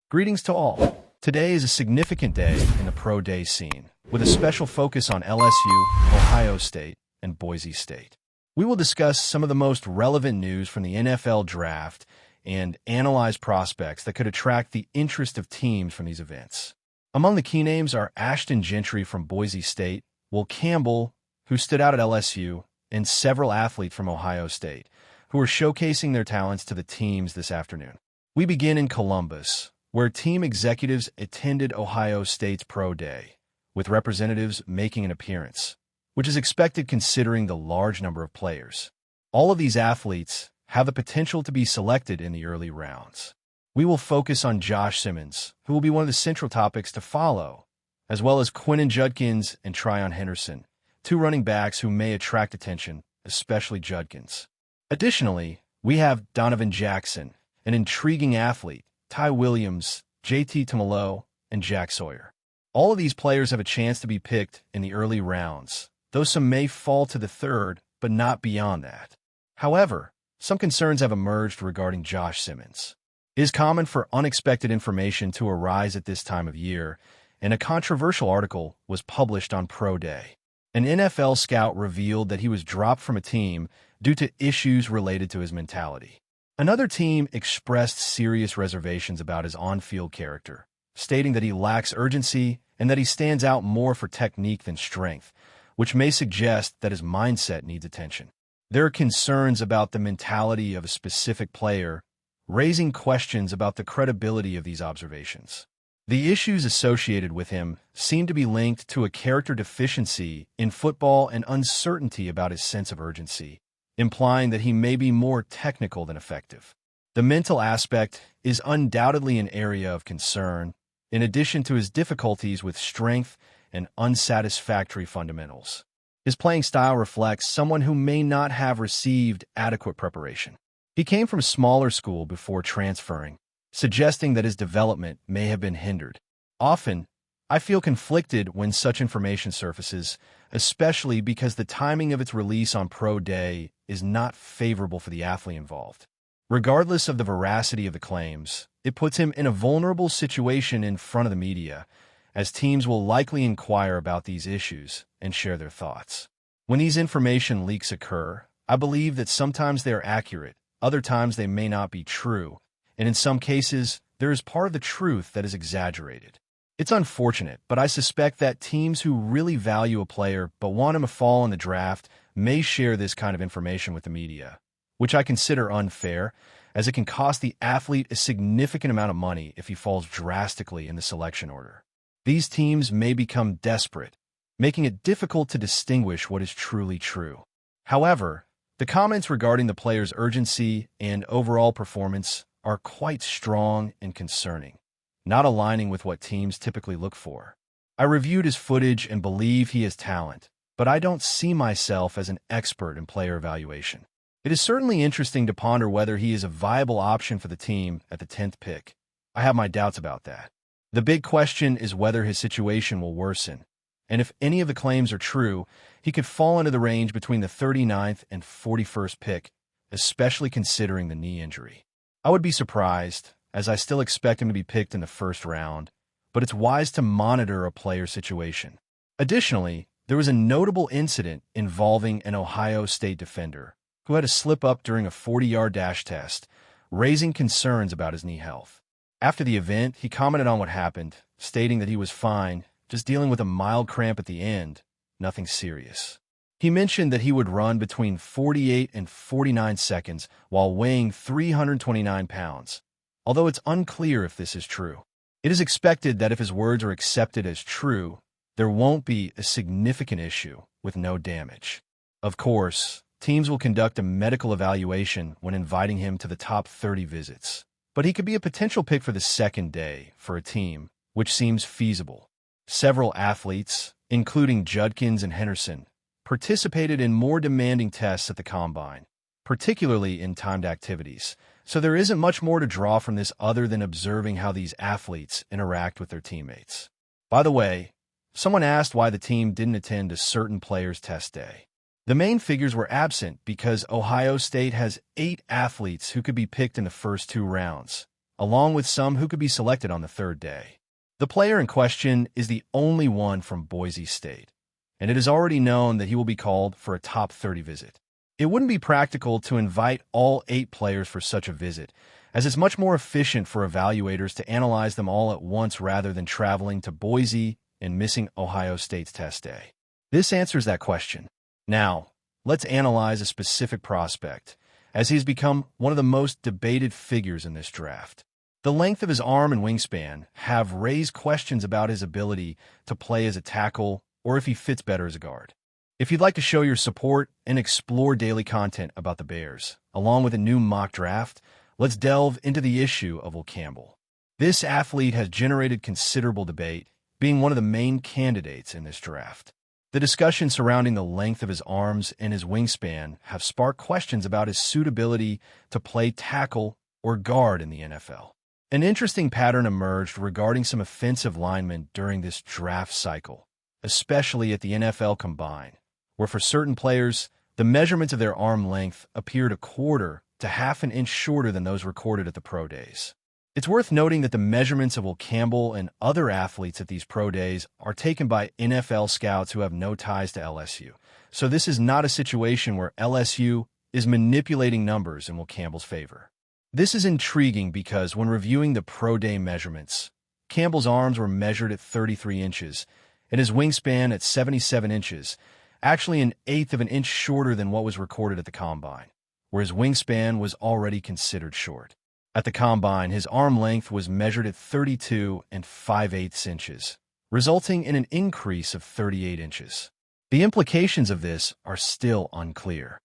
Greetings to all. Today is a significant day in the pro day scene, with a special focus on LSU, Ohio State, and Boise State. We will discuss some of the most relevant news from the NFL draft and analyze prospects that could attract the interest of teams from these events. Among the key names are Ashton Gentry from Boise State, Will Campbell, who stood out at LSU, and several athletes from Ohio State, who are showcasing their talents to the teams this afternoon. We begin in Columbus, where team executives attended Ohio State's Pro Day, with representatives making an appearance, which is expected considering the large number of players. All of these athletes have the potential to be selected in the early rounds. We will focus on Josh Simmons, who will be one of the central topics to follow, as well as Quinton Judkins and Tryon Henderson, two running backs who may attract attention, especially Judkins. Additionally, we have Donovan Jackson, an intriguing athlete, Ty Williams, JT Tumalo, and Jack Sawyer. All of these players have a chance to be picked in the early rounds, though some may fall to the third, but not beyond that. However, some concerns have emerged regarding Josh Simmons. It is common for unexpected information to arise at this time of year, and a controversial article was published on Pro Day. An NFL scout revealed that he was dropped from a team due to issues related to his mentality. Another team expressed serious reservations about his on-field character, stating that he lacks urgency and that he stands out more for technique than strength, which may suggest that his mindset needs attention. There are concerns about the mentality of a specific player, raising questions about the credibility of these observations. The issues associated with him seem to be linked to a character deficiency in football and uncertainty about his sense of urgency, implying that he may be more technical than effective. The mental aspect is undoubtedly an area of concern, in addition to his difficulties with strength and unsatisfactory fundamentals. His playing style reflects someone who may not have received adequate preparation. He came from a smaller school before transferring, suggesting that his development may have been hindered. Often, I feel conflicted when such information surfaces, especially because the timing of its release on Pro Day is not favorable for the athlete involved. Regardless of the veracity of the claims, it puts him in a vulnerable situation in front of the media, as teams will likely inquire about these issues and share their thoughts. When these information leaks occur, I believe that sometimes they are accurate, other times they may not be true, and in some cases, there is part of the truth that is exaggerated. It's unfortunate, but I suspect that teams who really value a player but want him to fall in the draft may share this kind of information with the media, which I consider unfair, as it can cost the athlete a significant amount of money if he falls drastically in the selection order. These teams may become desperate, making it difficult to distinguish what is truly true. However, the comments regarding the player's urgency and overall performance are quite strong and concerning, not aligning with what teams typically look for. I reviewed his footage and believe he has talent, but I don't see myself as an expert in player evaluation. It is certainly interesting to ponder whether he is a viable option for the team at the 10th pick. I have my doubts about that. The big question is whether his situation will worsen, and if any of the claims are true, he could fall into the range between the 39th and 41st pick, especially considering the knee injury. I would be surprised, as I still expect him to be picked in the first round, but it's wise to monitor a player's situation. Additionally, there was a notable incident involving an Ohio State defender who had a slip-up during a 40-yard dash test, raising concerns about his knee health. After the event, he commented on what happened, stating that he was fine, just dealing with a mild cramp at the end, nothing serious. He mentioned that he would run between 48 and 49 seconds while weighing 329 pounds, although it's unclear if this is true. It is expected that if his words are accepted as true, there won't be a significant issue with no damage. Of course, teams will conduct a medical evaluation when inviting him to the top 30 visits, but he could be a potential pick for the second day for a team, which seems feasible. Several athletes, including Judkins and Henderson, participated in more demanding tests at the combine, particularly in timed activities, so there isn't much more to draw from this other than observing how these athletes interact with their teammates. By the way, someone asked why the team didn't attend a certain player's test day. The main figures were absent because Ohio State has 8 athletes who could be picked in the first 2 rounds, along with some who could be selected on the third day. The player in question is the only one from Boise State, and it is already known that he will be called for a top 30 visit. It wouldn't be practical to invite all 8 players for such a visit, as it's much more efficient for evaluators to analyze them all at once rather than traveling to Boise and missing Ohio State's test day. This answers that question. Now, let's analyze a specific prospect, as he's become one of the most debated figures in this draft. The length of his arm and wingspan have raised questions about his ability to play as a tackle or if he fits better as a guard. If you'd like to show your support and explore daily content about the Bears, along with a new mock draft, let's delve into the issue of Campbell. This athlete has generated considerable debate, being one of the main candidates in this draft. The discussion surrounding the length of his arms and his wingspan have sparked questions about his suitability to play tackle or guard in the NFL. An interesting pattern emerged regarding some offensive linemen during this draft cycle, especially at the NFL Combine, where for certain players, the measurements of their arm length appeared a quarter to half an inch shorter than those recorded at the pro days. It's worth noting that the measurements of Campbell and other athletes at these pro days are taken by NFL scouts who have no ties to LSU. So this is not a situation where LSU is manipulating numbers in Campbell's favor. This is intriguing because when reviewing the pro day measurements, Campbell's arms were measured at 33 inches and his wingspan at 77 inches, actually an eighth of an inch shorter than what was recorded at the Combine, where his wingspan was already considered short. At the Combine, his arm length was measured at 32 5/8 inches, resulting in an increase of 38 inches. The implications of this are still unclear.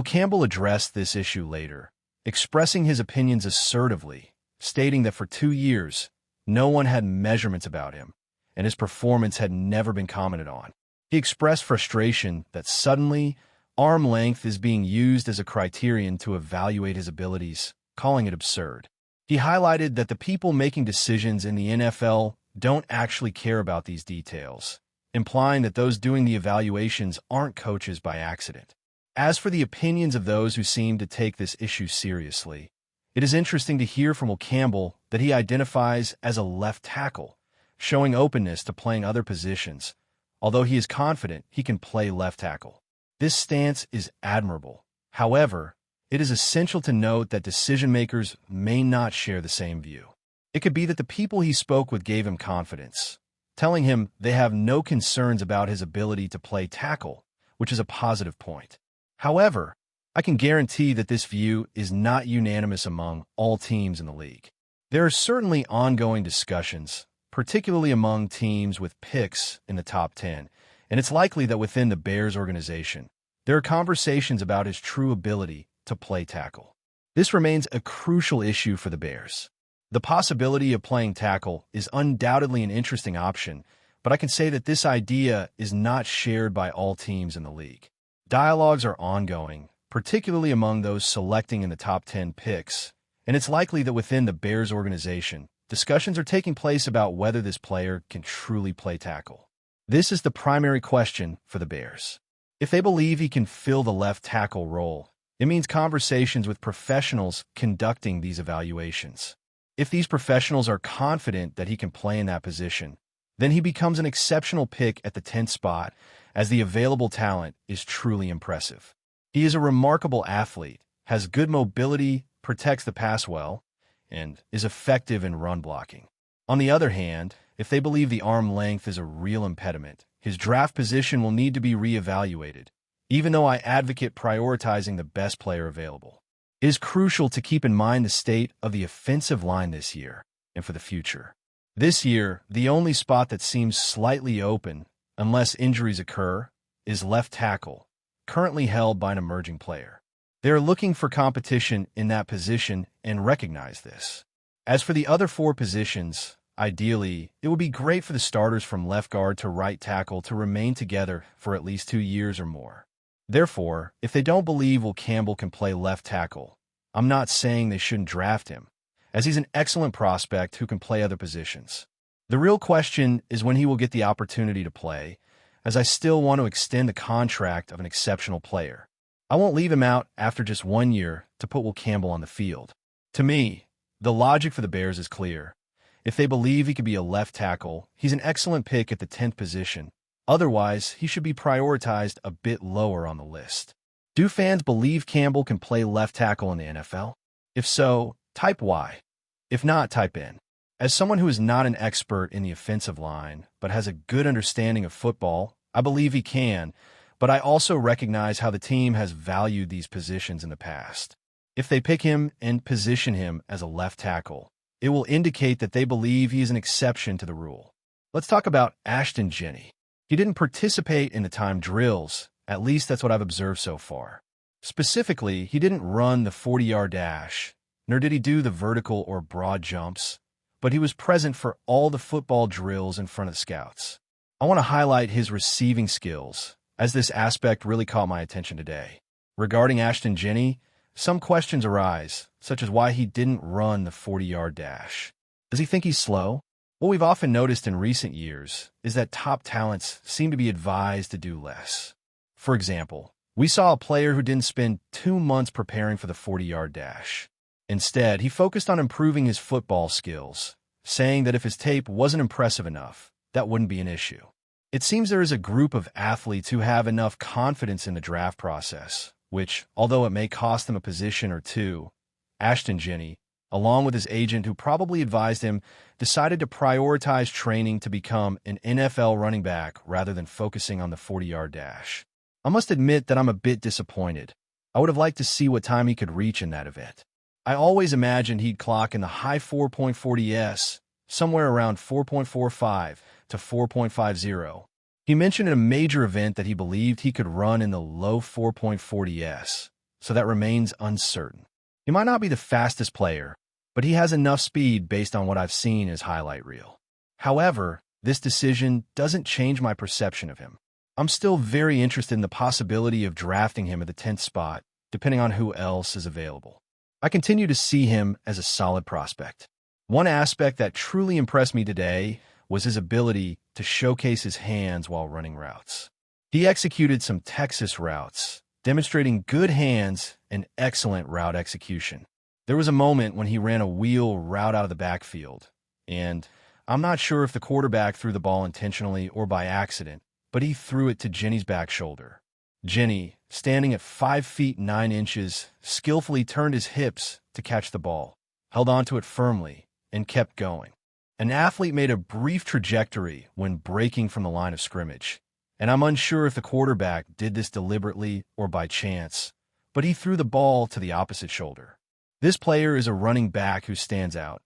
Campbell addressed this issue later, expressing his opinions assertively, stating that for 2 years, no one had measurements about him, and his performance had never been commented on. He expressed frustration that suddenly, arm length is being used as a criterion to evaluate his abilities, calling it absurd. He highlighted that the people making decisions in the NFL don't actually care about these details, implying that those doing the evaluations aren't coaches by accident. As for the opinions of those who seem to take this issue seriously, it is interesting to hear from Campbell that he identifies as a left tackle, showing openness to playing other positions, although he is confident he can play left tackle. This stance is admirable. However, it is essential to note that decision-makers may not share the same view. It could be that the people he spoke with gave him confidence, telling him they have no concerns about his ability to play tackle, which is a positive point. However, I can guarantee that this view is not unanimous among all teams in the league. There are certainly ongoing discussions, particularly among teams with picks in the top 10, and it's likely that within the Bears organization, there are conversations about his true ability to play tackle. This remains a crucial issue for the Bears. The possibility of playing tackle is undoubtedly an interesting option, but I can say that this idea is not shared by all teams in the league. Dialogues are ongoing, particularly among those selecting in the top 10 picks, and it's likely that within the Bears organization, discussions are taking place about whether this player can truly play tackle. This is the primary question for the Bears. If they believe he can fill the left tackle role, it means conversations with professionals conducting these evaluations. If these professionals are confident that he can play in that position, then he becomes an exceptional pick at the 10th spot, as the available talent is truly impressive. He is a remarkable athlete, has good mobility, protects the pass well, and is effective in run blocking. On the other hand, if they believe the arm length is a real impediment, his draft position will need to be reevaluated, even though I advocate prioritizing the best player available. It is crucial to keep in mind the state of the offensive line this year and for the future. This year, the only spot that seems slightly open, unless injuries occur, is left tackle, currently held by an emerging player. They are looking for competition in that position and recognize this. As for the other 4 positions, ideally, it would be great for the starters from left guard to right tackle to remain together for at least 2 years or more. Therefore, if they don't believe Campbell can play left tackle, I'm not saying they shouldn't draft him, as he's an excellent prospect who can play other positions. The real question is when he will get the opportunity to play, as I still want to extend the contract of an exceptional player. I won't leave him out after just 1 year to put Campbell on the field. To me, The logic for the Bears is clear. If they believe he could be a left tackle, he's an excellent pick at the 10th position. Otherwise, he should be prioritized a bit lower on the list. Do fans believe Campbell can play left tackle in the NFL? If so, type Y. If not, type N. As someone who is not an expert in the offensive line, but has a good understanding of football, I believe he can, but I also recognize how the team has valued these positions in the past. If they pick him and position him as a left tackle, it will indicate that they believe he is an exception to the rule. Let's talk about Ashton Gentry. He didn't participate in the time drills, at least that's what I've observed so far. Specifically, he didn't run the 40-yard dash, nor did he do the vertical or broad jumps, but he was present for all the football drills in front of the scouts. I want to highlight his receiving skills, as this aspect really caught my attention today. Regarding Ashton Gentry, some questions arise, such as why he didn't run the 40-yard dash. Does he think he's slow? What we've often noticed in recent years is that top talents seem to be advised to do less. For example, we saw a player who didn't spend 2 months preparing for the 40-yard dash. Instead, he focused on improving his football skills, saying that if his tape wasn't impressive enough, that wouldn't be an issue. It seems there is a group of athletes who have enough confidence in the draft process, which, although it may cost them a position or two, Ashton Gentry, along with his agent who probably advised him, decided to prioritize training to become an NFL running back rather than focusing on the 40-yard dash. I must admit that I'm a bit disappointed. I would have liked to see what time he could reach in that event. I always imagined he'd clock in the high 4.40s, somewhere around 4.45 to 4.50. He mentioned in a major event that he believed he could run in the low 4.40s, so that remains uncertain. He might not be the fastest player, but he has enough speed based on what I've seen in his highlight reel. However, this decision doesn't change my perception of him. I'm still very interested in the possibility of drafting him at the 10th spot, depending on who else is available. I continue to see him as a solid prospect. One aspect that truly impressed me today was his ability to showcase his hands while running routes. He executed some Texas routes, demonstrating good hands and excellent route execution. There was a moment when he ran a wheel route out of the backfield, and I'm not sure if the quarterback threw the ball intentionally or by accident, but he threw it to Gentry's back shoulder. Gentry, standing at 5 feet 9 inches, skillfully turned his hips to catch the ball, held onto it firmly, and kept going. An athlete made a brief trajectory when breaking from the line of scrimmage, and I'm unsure if the quarterback did this deliberately or by chance, but he threw the ball to the opposite shoulder. This player is a running back who stands out,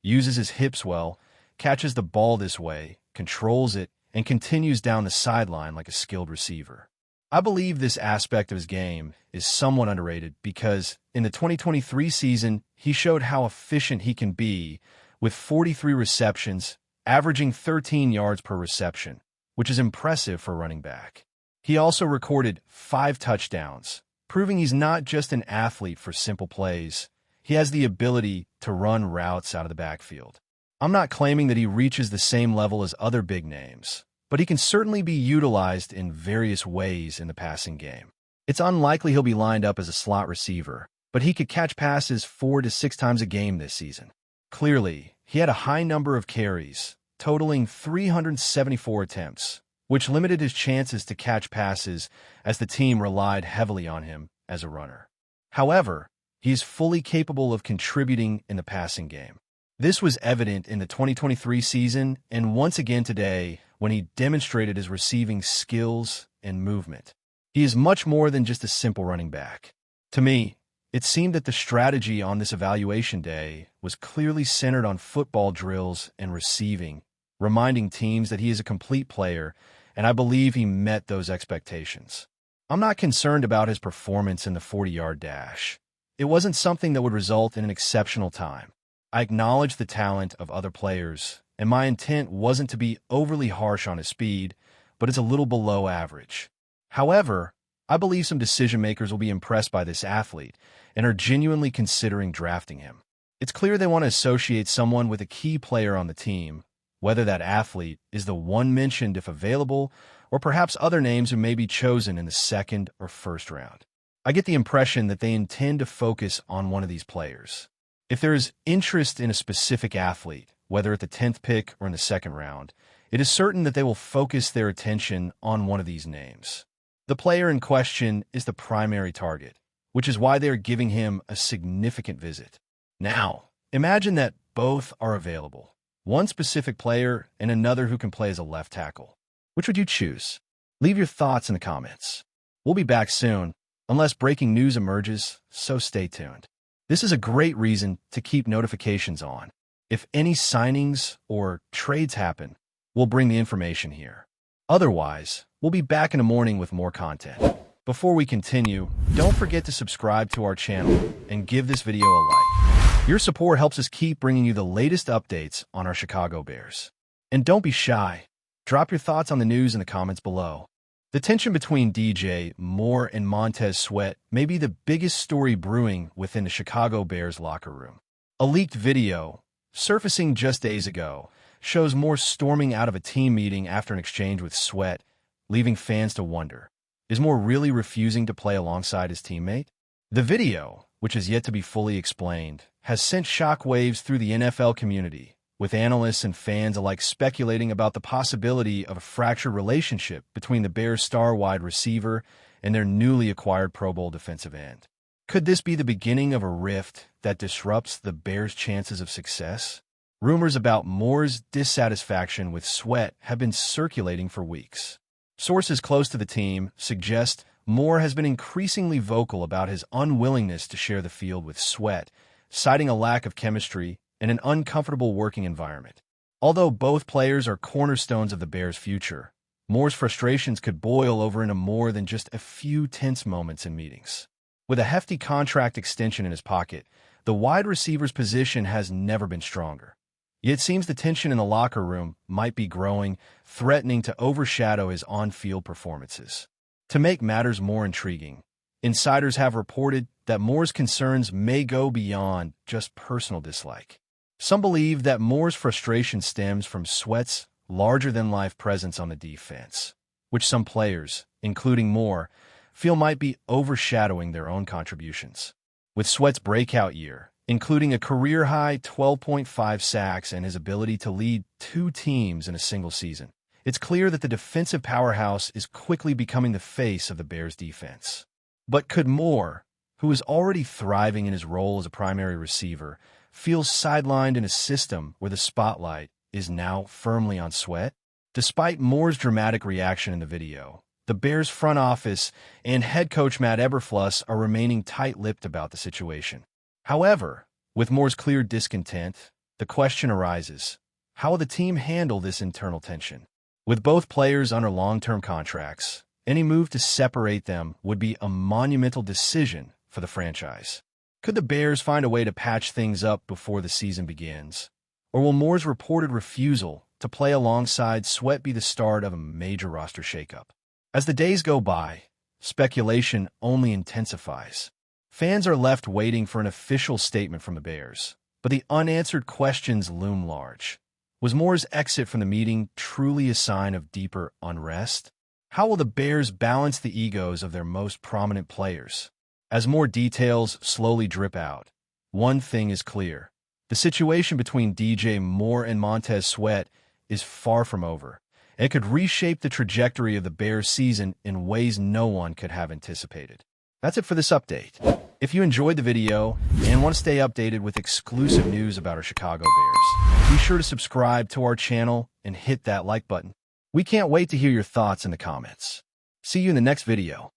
uses his hips well, catches the ball this way, controls it, and continues down the sideline like a skilled receiver. I believe this aspect of his game is somewhat underrated because in the 2023 season, he showed how efficient he can be with 43 receptions, averaging 13 yards per reception, which is impressive for a running back. He also recorded 5 touchdowns, proving he's not just an athlete for simple plays. He has the ability to run routes out of the backfield. I'm not claiming that he reaches the same level as other big names, but he can certainly be utilized in various ways in the passing game. It's unlikely he'll be lined up as a slot receiver, but he could catch passes 4 to 6 times a game this season. Clearly, he had a high number of carries, totaling 374 attempts, which limited his chances to catch passes as the team relied heavily on him as a runner. However, he is fully capable of contributing in the passing game. This was evident in the 2023 season and once again today when he demonstrated his receiving skills and movement. He is much more than just a simple running back. To me, it seemed that the strategy on this evaluation day was clearly centered on football drills and receiving, reminding teams that he is a complete player, and I believe he met those expectations. I'm not concerned about his performance in the 40-yard dash. It wasn't something that would result in an exceptional time. I acknowledge the talent of other players, and my intent wasn't to be overly harsh on his speed, but it's a little below average. However, I believe some decision-makers will be impressed by this athlete and are genuinely considering drafting him. It's clear they want to associate someone with a key player on the team, whether that athlete is the one mentioned if available, or perhaps other names who may be chosen in the 2nd or 1st round. I get the impression that they intend to focus on one of these players. If there is interest in a specific athlete, whether at the 10th pick or in the second round, it is certain that they will focus their attention on one of these names. The player in question is the primary target, which is why they are giving him a significant visit. Now, imagine that both are available. One specific player and another who can play as a left tackle. Which would you choose? Leave your thoughts in the comments. We'll be back soon, unless breaking news emerges, so stay tuned. This is a great reason to keep notifications on. If any signings or trades happen, we'll bring the information here. Otherwise, we'll be back in the morning with more content. Before we continue, don't forget to subscribe to our channel and give this video a like. Your support helps us keep bringing you the latest updates on our Chicago Bears. And don't be shy. Drop your thoughts on the news in the comments below. The tension between DJ Moore and Montez Sweat may be the biggest story brewing within the Chicago Bears locker room. A leaked video, surfacing just days ago, shows Moore storming out of a team meeting after an exchange with Sweat, leaving fans to wonder, is Moore really refusing to play alongside his teammate? The video, which is yet to be fully explained, has sent shockwaves through the NFL community, with analysts and fans alike speculating about the possibility of a fractured relationship between the Bears' star wide receiver and their newly acquired Pro Bowl defensive end. Could this be the beginning of a rift that disrupts the Bears' chances of success? Rumors about Moore's dissatisfaction with Sweat have been circulating for weeks. Sources close to the team suggest Moore has been increasingly vocal about his unwillingness to share the field with Sweat, citing a lack of chemistry and an uncomfortable working environment. Although both players are cornerstones of the Bears' future, Moore's frustrations could boil over into more than just a few tense moments in meetings. With a hefty contract extension in his pocket, the wide receiver's position has never been stronger. Yet it seems the tension in the locker room might be growing, threatening to overshadow his on-field performances. To make matters more intriguing, insiders have reported that Moore's concerns may go beyond just personal dislike. Some believe that Moore's frustration stems from Sweat's larger-than-life presence on the defense, which some players, including Moore, feel might be overshadowing their own contributions. With Sweat's breakout year, including a career-high 12.5 sacks and his ability to lead 2 teams in a single season, it's clear that the defensive powerhouse is quickly becoming the face of the Bears' defense. But could Moore, who is already thriving in his role as a primary receiver, feel sidelined in a system where the spotlight is now firmly on Sweat? Despite Moore's dramatic reaction in the video, the Bears' front office and head coach Matt Eberflus are remaining tight-lipped about the situation. However, with Moore's clear discontent, the question arises, how will the team handle this internal tension? With both players under long-term contracts, any move to separate them would be a monumental decision for the franchise. Could the Bears find a way to patch things up before the season begins? Or will Moore's reported refusal to play alongside Sweat be the start of a major roster shakeup? As the days go by, speculation only intensifies. Fans are left waiting for an official statement from the Bears, but the unanswered questions loom large. Was Moore's exit from the meeting truly a sign of deeper unrest? How will the Bears balance the egos of their most prominent players? As more details slowly drip out, one thing is clear. The situation between DJ Moore and Montez Sweat is far from over, and it could reshape the trajectory of the Bears' season in ways no one could have anticipated. That's it for this update. If you enjoyed the video and want to stay updated with exclusive news about our Chicago Bears, be sure to subscribe to our channel and hit that like button. We can't wait to hear your thoughts in the comments. See you in the next video.